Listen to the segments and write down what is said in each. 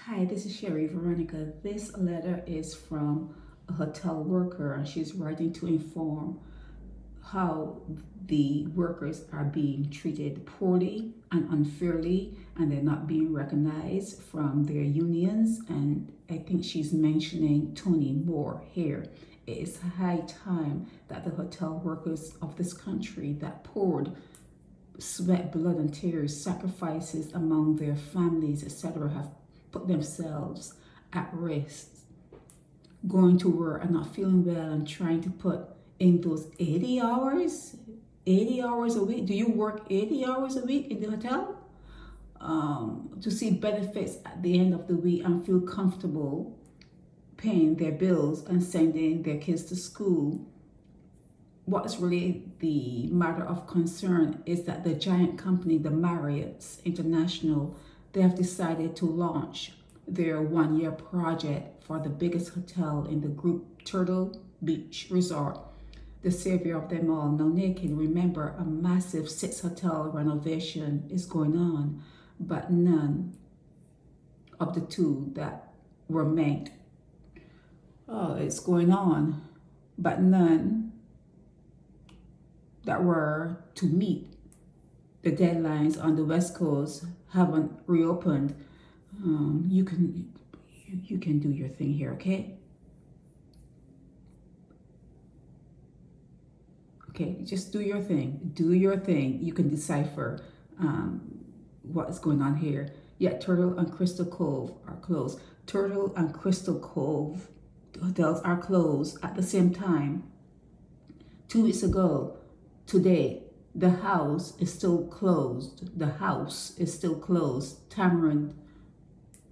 Hi, this is Sherry Veronica. This letter is from a hotel worker, and she's writing to inform how the workers are being treated poorly and unfairly, and they're not being recognized from their unions. And I think she's mentioning Toni more here. It is high time that the hotel workers of this country that poured sweat, blood, and tears, sacrifices among their families, etc., have put themselves at risk, going to work and not feeling well and trying to put in those 80 hours, 80 hours a week. Do you work 80 hours a week in the hotel? To see benefits at the end of the week and feel comfortable paying their bills and sending their kids to school. What's really the matter of concern is that the giant company, the Marriott's International, they have decided to launch their one-year project for the biggest hotel in the group, Turtle Beach Resort, the savior of them all. Now, naked, remember, a massive 6-hotel renovation is going on, but none of the two that were meant. Oh, it's going on, but none that were to meet the deadlines on the West Coast haven't reopened. You can do your thing here, okay? Okay, just do your thing. Do your thing. You can decipher what is going on here. Yet Turtle and Crystal Cove are closed. Turtle and Crystal Cove hotels are closed at the same time. 2 weeks ago, today, the house is still closed. The house is still closed. Tamarind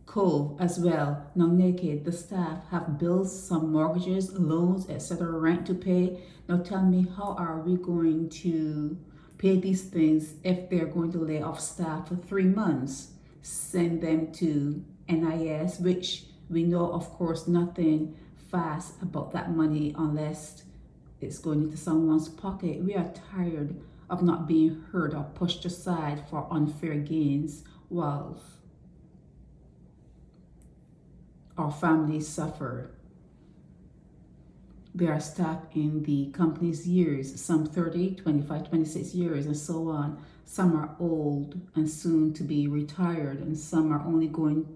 Cove as well. Now, naked, the staff have bills, some mortgages, loans, etc., rent to pay. Now tell me, how are we going to pay these things if they're going to lay off staff for 3 months? Send them to NIS, which we know, of course, nothing fast about that money unless it's going into someone's pocket. We are tired of not being heard or pushed aside for unfair gains while our families suffer. There are staff in the company's years, some 30, 25, 26 years, and so on. Some are old and soon to be retired, and some are only going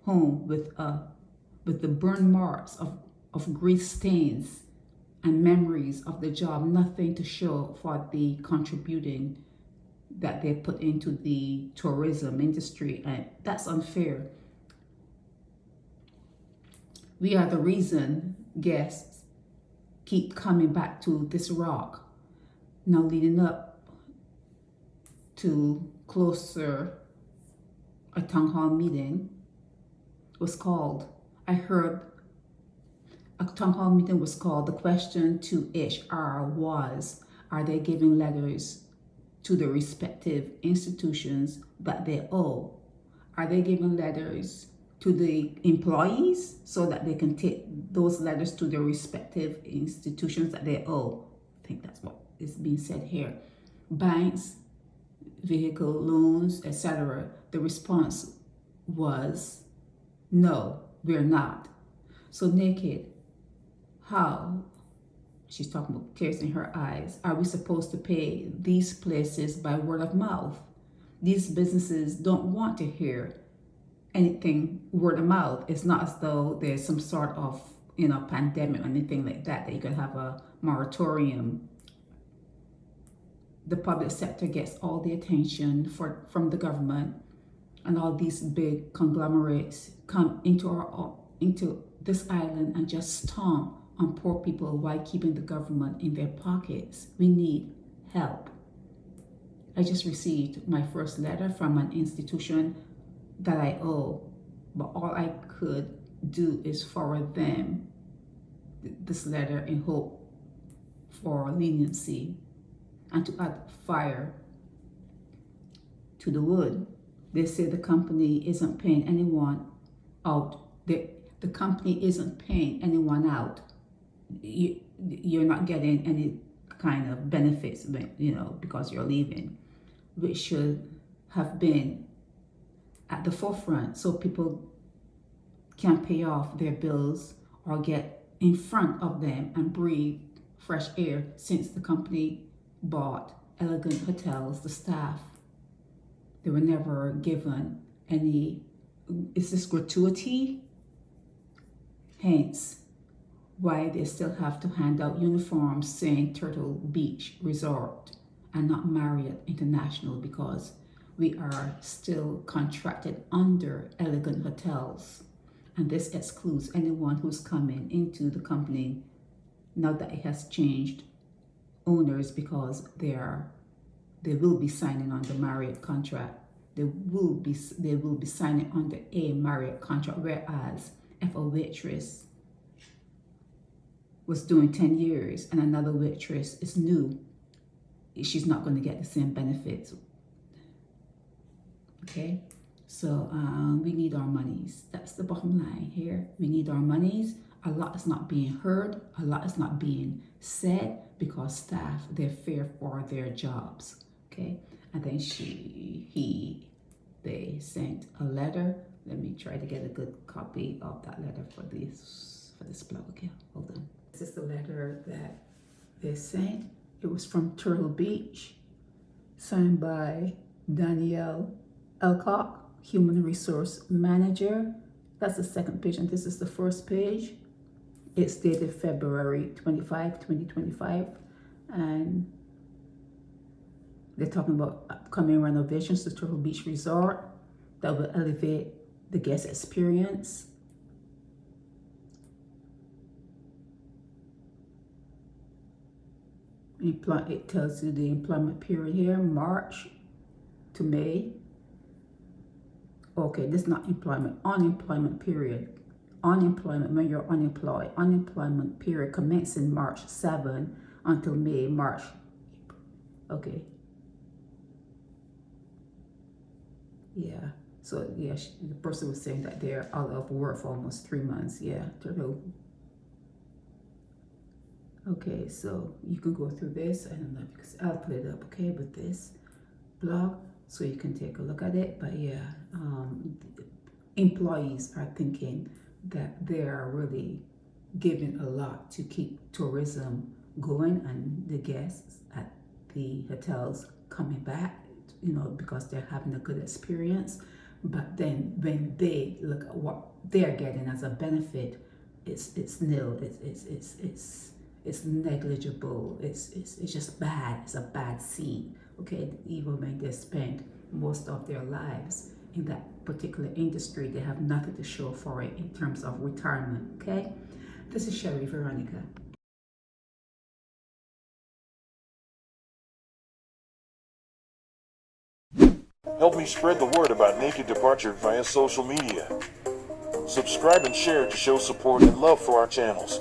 home with the burn marks of grease stains and memories of the job, nothing to show for the contributing that they put into the tourism industry, and that's unfair. We are the reason guests keep coming back to this rock. Now, leading up to closer, a town hall meeting was called. I heard a town hall meeting was called. The question to HR was, are they giving letters to the respective institutions that they owe? Are they giving letters to the employees so that they can take those letters to their respective institutions that they owe? I think that's what is being said here. Banks, vehicle loans, etc. The response was, no, we're not. So naked, how, she's talking about tears in her eyes, are we supposed to pay these places by word of mouth? These businesses don't want to hear anything word of mouth. It's not as though there's some sort of, pandemic or anything like that you could have a moratorium. The public sector gets all the attention from the government, and all these big conglomerates come into this island and just stomp on poor people while keeping the government in their pockets. We need help. I just received my first letter from an institution that I owe, but all I could do is forward them this letter in hope for leniency and to add fire to the wood. They say the company isn't paying anyone out. The company isn't paying anyone out. You're not getting any kind of benefits, because you're leaving, which should have been at the forefront so people can't pay off their bills or get in front of them and breathe fresh air since the company bought Elegant Hotels. The staff, they were never given any, is this gratuity? Hence, why they still have to hand out uniforms saying Turtle Beach Resort and not Marriott International, because we are still contracted under Elegant Hotels. And this excludes anyone who's coming into the company now that it has changed owners, because they will be signing on the Marriott contract. They will be signing under a Marriott contract, whereas if a waitress was doing 10 years and another waitress is new, she's not going to get the same benefits. Okay, so we need our monies. That's the bottom line here. We need our monies. A lot is not being heard. A lot is not being said because staff, they fear for their jobs. Okay, and then they sent a letter. Let me try to get a good copy of that letter for this blog. Okay, hold on. This is the letter that they sent. It was from Turtle Beach, signed by Danielle Elcock, Human Resource Manager. That's the second page, and this is the first page. It's dated February 25, 2025, and they're talking about upcoming renovations to Turtle Beach Resort that will elevate the guest experience. It tells you the employment period here, March to May. Okay, this is not employment, unemployment period. Unemployment, when you're unemployed. Unemployment period commencing March 7 until May, March. Okay. Yeah. So, yeah, the person was saying that they're out of work for almost 3 months. Yeah. Okay, so you can go through this. I don't know, because I'll put it up, okay, with this blog so you can take a look at it. But yeah, employees are thinking that they are really giving a lot to keep tourism going and the guests at the hotels coming back, you know, because they're having a good experience. But then when they look at what they're getting as a benefit, it's nil. It's negligible. It's just bad. It's a bad scene. Okay, even when they spend most of their lives in that particular industry, they have nothing to show for it in terms of retirement. Okay, this is Sherry Veronica. Help me spread the word about Naked Departure via social media. Subscribe and share to show support and love for our channels.